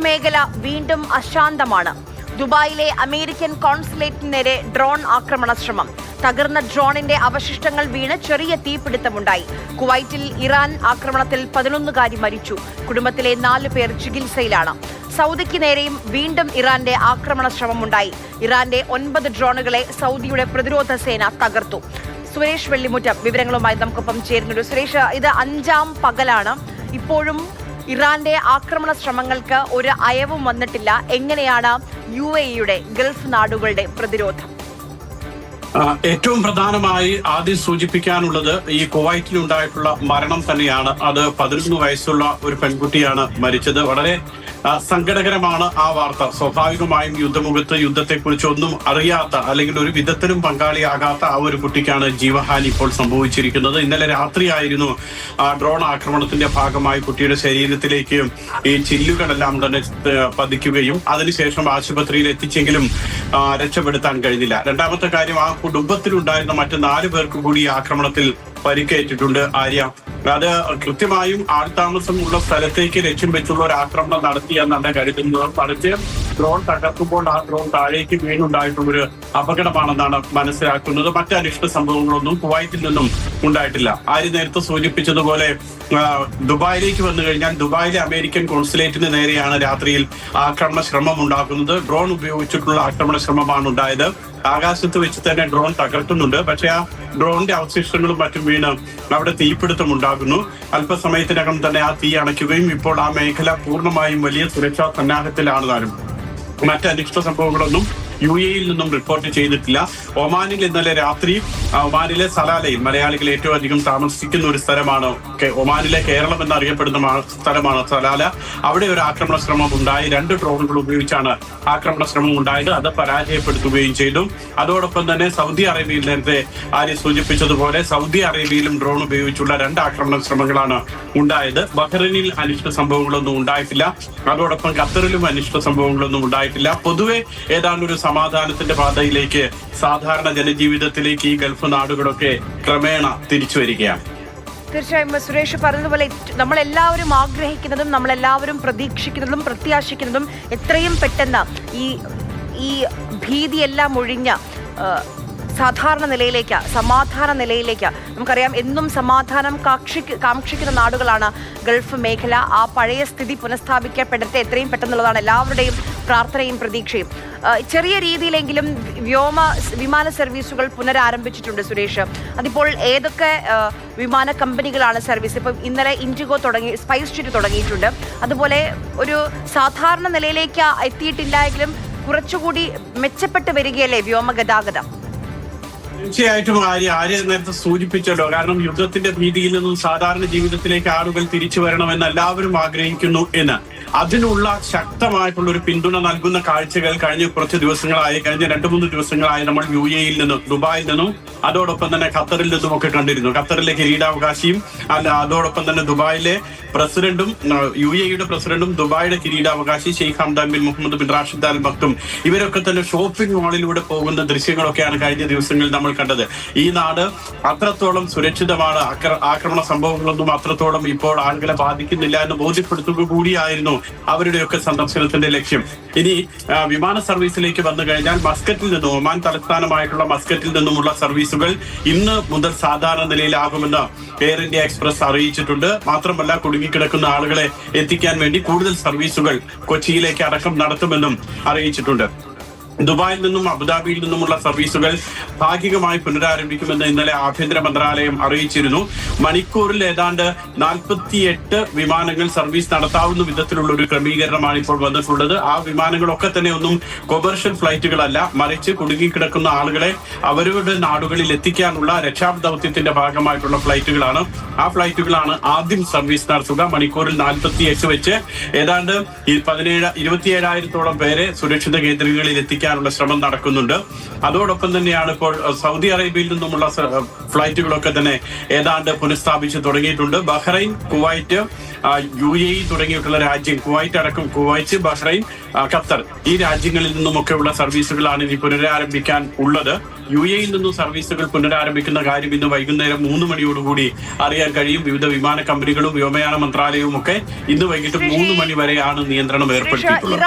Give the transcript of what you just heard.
മേഖല വീണ്ടും അശാന്തമാണ്. ദുബായിലെ അമേരിക്കൻ കോൺസുലേറ്റിന് നേരെ ഡ്രോൺ ആക്രമണ ശ്രമം. തകർന്ന ഡ്രോണിന്റെ അവശിഷ്ടങ്ങൾ വീണ് ചെറിയ തീപിടുത്തമുണ്ടായി. കുവൈറ്റിൽ ഇറാൻ ആക്രമണത്തിൽ 11കാരി മരിച്ചു. കുടുംബത്തിലെ 4 പേർ ചികിത്സയിലാണ്. സൗദിക്ക് നേരെയും വീണ്ടും ഇറാന്റെ ആക്രമണ ശ്രമമുണ്ടായി. ഇറാന്റെ 9 ഡ്രോണുകളെ സൗദിയുടെ പ്രതിരോധ സേന തകർത്തു. സുരേഷ് വെള്ളിമുറ്റം വിവരങ്ങളുമായി നമുക്കൊപ്പം ചേരുന്നുണ്ട്. സുരേഷ്, ഇത് 5ാം പകലാണ്. ഇപ്പോഴും ഇറാന്റെ ആക്രമണ ശ്രമങ്ങൾക്ക് ഒരു അയവും വന്നിട്ടില്ല. എങ്ങനെയാണ് UAE-യുടെ ഗൾഫ് നാടുകളുടെ പ്രതിരോധം? ഏറ്റവും പ്രധാനമായി ആദ്യം സൂചിപ്പിക്കാനുള്ളത് ഈ കുവൈറ്റിലുണ്ടായിട്ടുള്ള മരണം തന്നെയാണ്. അത് 11 വയസ്സുള്ള ഒരു പെൺകുട്ടിയാണ് മരിച്ചത്. വളരെ സങ്കടകരമാണ് ആ വാർത്ത. സ്വാഭാവികമായും യുദ്ധമുഖത്ത് യുദ്ധത്തെക്കുറിച്ച് ഒന്നും അറിയാത്ത അല്ലെങ്കിൽ ഒരു വിധത്തിലും പങ്കാളിയാകാത്ത ആ ഒരു കുട്ടിക്കാണ് ജീവഹാനി ഇപ്പോൾ സംഭവിച്ചിരിക്കുന്നത്. ഇന്നലെ രാത്രിയായിരുന്നു ഡ്രോൺ ആക്രമണത്തിന്റെ ഭാഗമായി കുട്ടിയുടെ ശരീരത്തിലേക്ക് ഈ ചില്ലുകളെല്ലാം തന്നെ പതിക്കുകയും അതിനുശേഷം ആശുപത്രിയിൽ എത്തിച്ചെങ്കിലും രക്ഷപ്പെടുത്താൻ കഴിഞ്ഞില്ല. രണ്ടാമത്തെ കാര്യം, ആ കുടുംബത്തിലുണ്ടായിരുന്ന മറ്റ് 4 പേർക്ക് കൂടി ഈ ആക്രമണത്തിൽ പരിക്കേറ്റിട്ടുണ്ട്. ആര്യ, അത് കൃത്യമായും ആൾതാമസം ഉള്ള സ്ഥലത്തേക്ക് ലക്ഷ്യം വെച്ചുള്ള ഒരു ആക്രമണം നടത്തിയെന്നാണ് കരുതുന്നത്. മറിച്ച് ഡ്രോൺ തകർക്കുമ്പോൾ ആ ഡ്രോൺ താഴേക്ക് വീണുണ്ടായിട്ടുള്ളൊരു അപകടമാണെന്നാണ് മനസ്സിലാക്കുന്നത്. മറ്റ് അനിഷ്ട സംഭവങ്ങളൊന്നും കുവൈറ്റിൽ നിന്നും ഉണ്ടായിട്ടില്ല. ആര്യ നേരത്തെ സൂചിപ്പിച്ചതുപോലെ ദുബായിലേക്ക് വന്നു കഴിഞ്ഞാൽ ദുബായിലെ അമേരിക്കൻ കോൺസുലേറ്റിന് നേരെയാണ് രാത്രിയിൽ ആക്രമണ ശ്രമം ഉണ്ടാക്കുന്നത്. ഡ്രോൺ ഉപയോഗിച്ചിട്ടുള്ള ആക്രമണ ശ്രമമാണ് ഉണ്ടായത്. ആകാശത്ത് വെച്ച് തന്നെ ഡ്രോൺ തകർക്കുന്നുണ്ട്. പക്ഷെ ആ ഡ്രോണിന്റെ അവശിഷ്ടങ്ങളും മറ്റും വീണ് അവിടെ തീപിടുത്തം ഉണ്ടാകുന്നു. അല്പസമയത്തിനകം തന്നെ ആ തീ അണയ്ക്കുകയും ഇപ്പോൾ ആ മേഖല പൂർണ്ണമായും വലിയ സുരക്ഷാ സന്നാഹത്തിലാണ് താനും. മറ്റ് അനിഷ്ട സംഭവങ്ങളൊന്നും UAE-യിൽ നിന്നും റിപ്പോർട്ട് ചെയ്തിട്ടില്ല. ഒമാനിൽ ഇന്നലെ രാത്രി ഒമാനിലെ സലാലയിൽ മലയാളികൾ ഏറ്റവും അധികം താമസിക്കുന്ന ഒരു സ്ഥലമാണ്. ഒമാനിലെ കേരളം എന്നറിയപ്പെടുന്ന സ്ഥലമാണ് സലാല. അവിടെ ഒരു ആക്രമണ ശ്രമം ഉണ്ടായി. 2 ഡ്രോണുകൾ ഉപയോഗിച്ചാണ് ആക്രമണ ശ്രമം ഉണ്ടായത്. അത് പരാജയപ്പെടുത്തുകയും ചെയ്തു. അതോടൊപ്പം തന്നെ സൗദി അറേബ്യയിൽ നേരത്തെ ആര്യ സൂചിപ്പിച്ചതുപോലെ സൗദി അറേബ്യയിലും ഡ്രോൺ ഉപയോഗിച്ചുള്ള 2 ആക്രമണ ശ്രമങ്ങളാണ് ഉണ്ടായത്. ബഹ്റൈനിൽ അനിഷ്ട സംഭവങ്ങളൊന്നും ഉണ്ടായിട്ടില്ല. അതോടൊപ്പം ഖത്തറിലും അനിഷ്ട സംഭവങ്ങളൊന്നും ഉണ്ടായിട്ടില്ല. പൊതുവെ ഏതാണ്ട് ഒരു സമാധാനത്തിന്റെ പാതയിലേക്ക്, സാധാരണ ജനജീവിതത്തിലേക്ക് ഈ ഗൾഫ് നാടുകളൊക്കെ ക്രമേണ തിരിച്ചു വരികയാണ്. തീർച്ചയായും സുരേഷ് പറഞ്ഞതുപോലെ നമ്മളെല്ലാവരും ആഗ്രഹിക്കുന്നതും നമ്മളെല്ലാവരും പ്രതീക്ഷിക്കുന്നതും പ്രത്യാശിക്കുന്നതും എത്രയും പെട്ടെന്ന് ഈ ഭീതിയെല്ലാം ഒഴിഞ്ഞ സാധാരണ നിലയിലേക്ക്, സമാധാന നിലയിലേക്ക്. നമുക്കറിയാം, എന്നും സമാധാനം കാക്ഷിക്കുന്ന നാടുകളാണ് ഗൾഫ് മേഖല. ആ പഴയ സ്ഥിതി പുനഃസ്ഥാപിക്കപ്പെടട്ടെ എത്രയും പെട്ടെന്നുള്ളതാണ് എല്ലാവരുടെയും പ്രാർത്ഥനയും പ്രതീക്ഷയും. ചെറിയ രീതിയിലെങ്കിലും വിമാന സർവീസുകൾ പുനരാരംഭിച്ചിട്ടുണ്ട് സുരേഷ്. അതിപ്പോൾ ഏതൊക്കെ വിമാന കമ്പനികളാണ് സർവീസ്? ഇപ്പം ഇന്നലെ ഇൻഡിഗോ സ്പൈസ് ജെറ്റ് തുടങ്ങിയിട്ടുണ്ട്. അതുപോലെ ഒരു സാധാരണ നിലയിലേക്ക് എത്തിയിട്ടില്ല എങ്കിലും കുറച്ചുകൂടി മെച്ചപ്പെട്ട് വരികയല്ലേ വ്യോമഗതാഗതം? തീർച്ചയായിട്ടും ആര്യ നേരത്തെ സൂചിപ്പിച്ചല്ലോ. കാരണം യുദ്ധത്തിന്റെ ഭീതിയിൽ നിന്നും സാധാരണ ജീവിതത്തിലേക്ക് ആളുകൾ തിരിച്ചു വരണമെന്ന് എല്ലാവരും ആഗ്രഹിക്കുന്നു എന്ന്. അതിനുള്ള ശക്തമായിട്ടുള്ള ഒരു പിന്തുണ നൽകുന്ന കാഴ്ചകൾ കഴിഞ്ഞ കുറച്ച് ദിവസങ്ങളായി, കഴിഞ്ഞ 2-3 ദിവസങ്ങളായി നമ്മൾ UAE-യിൽ നിന്നും ദുബായിൽ നിന്നും അതോടൊപ്പം തന്നെ ഖത്തറിൽ നിന്നും ഒക്കെ കണ്ടിരുന്നു. ഖത്തറിലെ കിരീടാവകാശിയും അതോടൊപ്പം തന്നെ ദുബായിലെ പ്രസിഡന്റും UAE-യുടെ പ്രസിഡന്റും ദുബായിയുടെ കിരീടാവകാശി Sheikh Hamdan bin Mohammed bin Rashid Al Maktoum ഇവരൊക്കെ തന്നെ ഷോപ്പിംഗ് മാളിലൂടെ പോകുന്ന ദൃശ്യങ്ങളൊക്കെയാണ് കഴിഞ്ഞ ദിവസങ്ങളിൽ നമ്മൾ കണ്ടത്. ഈ നാട് അത്രത്തോളം സുരക്ഷിതമാണ്. ആക്രമണ സംഭവങ്ങളൊന്നും അത്രത്തോളം ഇപ്പോൾ ആളുകളെ ബാധിക്കുന്നില്ല എന്ന് ബോധ്യപ്പെടുത്തുക കൂടിയായിരുന്നു അവരുടെയൊക്കെ സന്ദർശനത്തിന്റെ ലക്ഷ്യം. ഇനി വിമാന സർവീസിലേക്ക് വന്നു കഴിഞ്ഞാൽ മസ്കറ്റിൽ നിന്നും, ഒമാൻ തലസ്ഥാനമായിട്ടുള്ള മസ്കറ്റിൽ നിന്നുമുള്ള സർവീസുകൾ ഇന്ന് മുതൽ സാധാരണ നിലയിലാകുമെന്ന് എയർ ഇന്ത്യ എക്സ്പ്രസ് അറിയിച്ചിട്ടുണ്ട്. മാത്രമല്ല, കുടുങ്ങിക്കിടക്കുന്ന ആളുകളെ എത്തിക്കാൻ വേണ്ടി കൂടുതൽ സർവീസുകൾ കൊച്ചിയിലേക്ക് അടക്കം നടത്തുമെന്നും അറിയിച്ചിട്ടുണ്ട്. ദുബായിൽ നിന്നും അബുദാബിയിൽ നിന്നുമുള്ള സർവീസുകൾ ഭാഗികമായി പുനരാരംഭിക്കുമെന്ന് ഇന്നലെ ആഭ്യന്തര മന്ത്രാലയം അറിയിച്ചിരുന്നു. മണിക്കൂറിൽ ഏതാണ്ട് 48 വിമാനങ്ങൾ സർവീസ് നടത്താവുന്ന വിധത്തിലുള്ള ഒരു ക്രമീകരണമാണ് ഇപ്പോൾ വന്നിട്ടുള്ളത്. ആ വിമാനങ്ങളൊക്കെ തന്നെ ഒന്നും കൊമേഴ്ഷ്യൽ ഫ്ലൈറ്റുകളല്ല, മറിച്ച് കുടുങ്ങിക്കിടക്കുന്ന ആളുകളെ അവരുടെ നാടുകളിൽ എത്തിക്കാനുള്ള രക്ഷാദൗത്യത്തിന്റെ ഭാഗമായിട്ടുള്ള ഫ്ലൈറ്റുകളാണ്. ആ ഫ്ലൈറ്റുകളാണ് ആദ്യം സർവീസ് നടത്തുക. മണിക്കൂറിൽ 48 വെച്ച് ഏതാണ്ട് 27,000-ഓളം പേരെ സുരക്ഷിത കേന്ദ്രങ്ങളിൽ എത്തിക്കാനുള്ള ശ്രമം നടക്കുന്നുണ്ട്. അതോടൊപ്പം തന്നെയാണ് ഇപ്പോൾ സൗദി അറേബ്യയിൽ നിന്നുമുള്ള ഫ്ലൈറ്റുകളൊക്കെ തന്നെ ഏതാണ്ട് പുനഃസ്ഥാപിച്ച് തുടങ്ങിയിട്ടുണ്ട്. ബഹ്റൈൻ, കുവൈറ്റ്, UAE തുടങ്ങിയിട്ടുള്ള രാജ്യം, കുവൈറ്റ് അടക്കം, കുവൈറ്റ്, ബഹ്റൈൻ, ഖത്തർ, ഈ രാജ്യങ്ങളിൽ നിന്നുമൊക്കെയുള്ള സർവീസുകളാണ് ഇനി പുനരാരംഭിക്കാൻ ഉള്ളത്. UAE-യിൽ നിന്നും സർവീസുകൾ പുനരാരംഭിക്കുന്ന കാര്യം ഇന്ന് വൈകുന്നേരം 3 മണിയോടുകൂടി അറിയാൻ കഴിയും. വിവിധ വിമാന കമ്പനികളും വ്യോമയാന മന്ത്രാലയവും ഒക്കെ ഇന്ന് വൈകിട്ട് 3 മണി വരെയാണ് നിയന്ത്രണം ഏർപ്പെടുത്തിയിട്ടുള്ളത്.